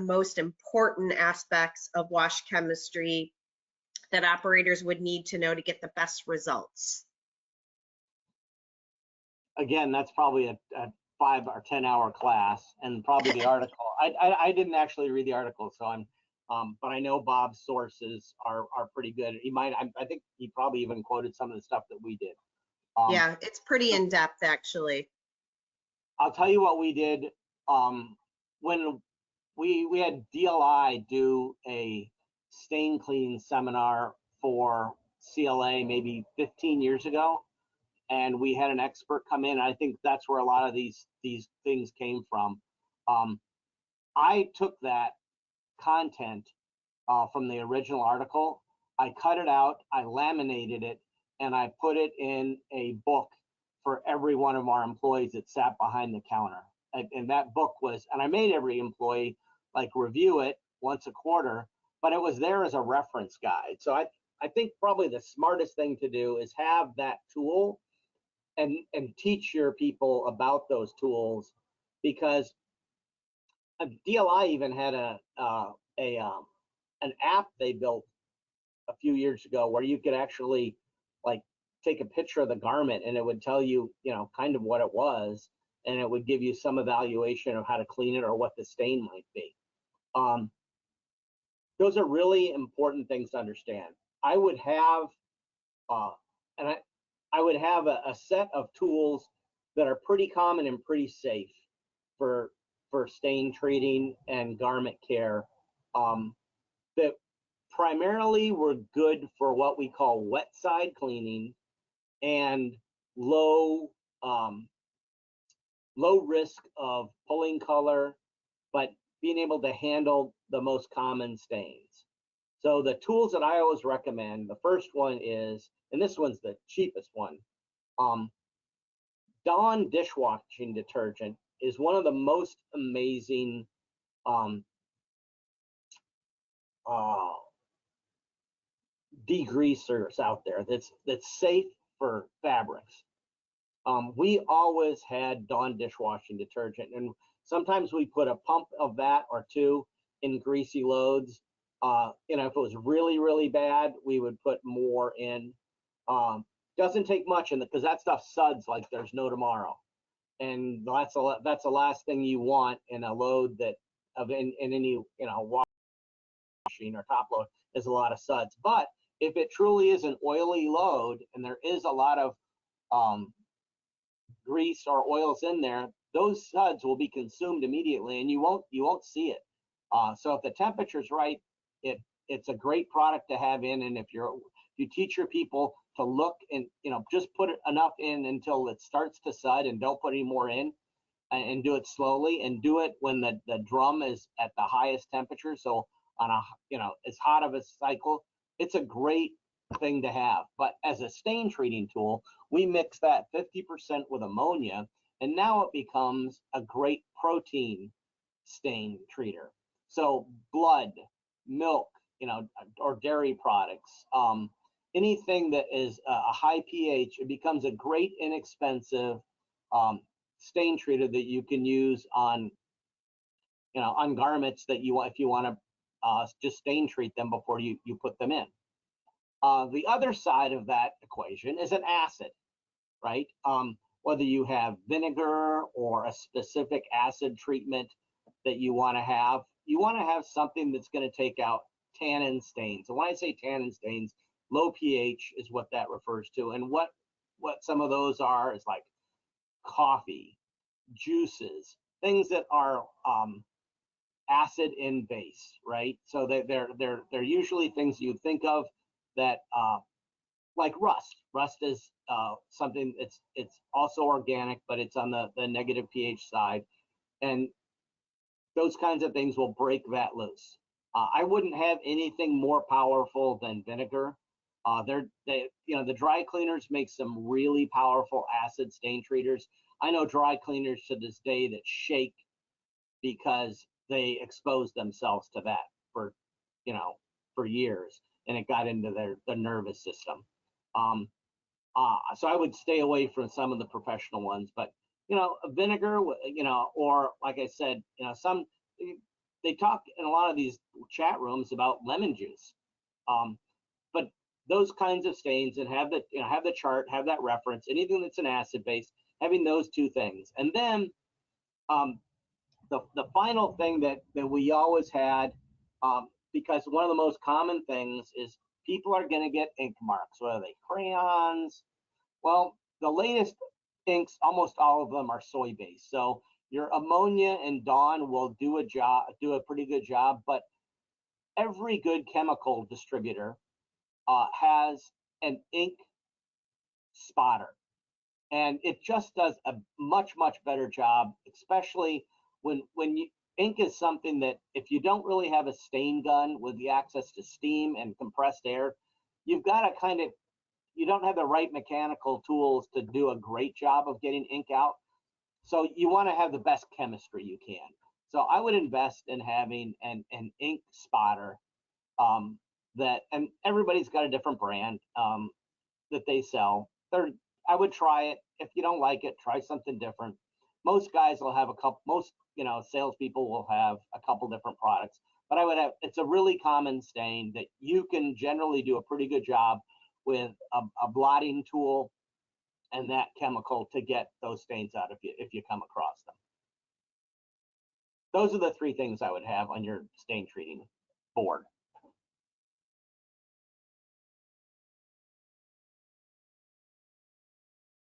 most important aspects of wash chemistry that operators would need to know to get the best results? Again, that's probably a 5 or 10 hour class, and probably the article. I didn't actually read the article, so but I know Bob's sources are pretty good. I think he probably even quoted some of the stuff that we did. Yeah, it's pretty in depth, actually. I'll tell you what we did. When we had DLI do a stain clean seminar for CLA maybe 15 years ago, and we had an expert come in. I think that's where a lot of these things came from. I took that content from the original article, I cut it out, I laminated it, and I put it in a book for every one of our employees that sat behind the counter. And that book was, and I made every employee like review it once a quarter, but it was there as a reference guide. So I think probably the smartest thing to do is have that tool and teach your people about those tools, because DLI even had an app they built a few years ago where you could actually like take a picture of the garment and it would tell you, kind of what it was, and it would give you some evaluation of how to clean it or what the stain might be. Those are really important things to understand. I would have I would have a set of tools that are pretty common and pretty safe for stain treating and garment care, that primarily were good for what we call wet side cleaning and low risk of pulling color, but being able to handle the most common stains. So the tools that I always recommend, the first one is, and this one's the cheapest one, Dawn dishwashing detergent is one of the most amazing degreasers out there that's safe for fabrics. We always had Dawn dishwashing detergent, and sometimes we put a pump of that or two in greasy loads. If it was really, really bad, we would put more in. Doesn't take much, because that stuff suds like there's no tomorrow, and that's the last thing you want in a load that in any washing or top load is a lot of suds. But if it truly is an oily load and there is a lot of grease or oils in there, those suds will be consumed immediately, and you won't see it. So if the temperature's right, it's a great product to have in. And if you teach your people to look and just put enough in until it starts to sud, and don't put any more in, and do it slowly, and do it when the drum is at the highest temperature. So on as hot of a cycle, it's a great thing to have. But as a stain treating tool, we mix that 50% with ammonia, and now it becomes a great protein stain treater. So blood, milk, or dairy products, anything that is a high pH, it becomes a great inexpensive stain treater that you can use on garments that you want, if you want to just stain treat them before you put them in. The other side of that equation is an acid, right? Whether you have vinegar or a specific acid treatment that you want to have something that's going to take out tannin stains. And when I say tannin stains, low pH is what that refers to. And what some of those are is like coffee, juices, things that are acid in base, right? So they're usually things you think of that like rust. Rust is something it's also organic, but it's on the negative pH side, and those kinds of things will break that loose. I wouldn't have anything more powerful than vinegar. The dry cleaners make some really powerful acid stain treaters. I know dry cleaners to this day that shake because they exposed themselves to that for years, and it got into their nervous system. So I would stay away from some of the professional ones, but vinegar, or like I said, they talk in a lot of these chat rooms about lemon juice. But those kinds of stains, and have the, have the chart, have that reference, anything that's an acid base, having those two things. And then the final thing that we always had, because one of the most common things is people are going to get ink marks, whether they crayons. Well, the latest inks, almost all of them are soy based. So your ammonia and Dawn will do a pretty good job, but every good chemical distributor has an ink spotter, and it just does a much better job, especially when ink is something that, if you don't really have a stain gun with the access to steam and compressed air, you've got to kind of, you don't have the right mechanical tools to do a great job of getting ink out. So you want to have the best chemistry you can. So I would invest in having an ink spotter, that, and everybody's got a different brand that they sell. I would try it. If you don't like it, try something different. Most guys will have a couple, most salespeople will have a couple different products, but I would have, it's a really common stain that you can generally do a pretty good job with a blotting tool and that chemical to get those stains out if you come across them. Those are the three things I would have on your stain treating board.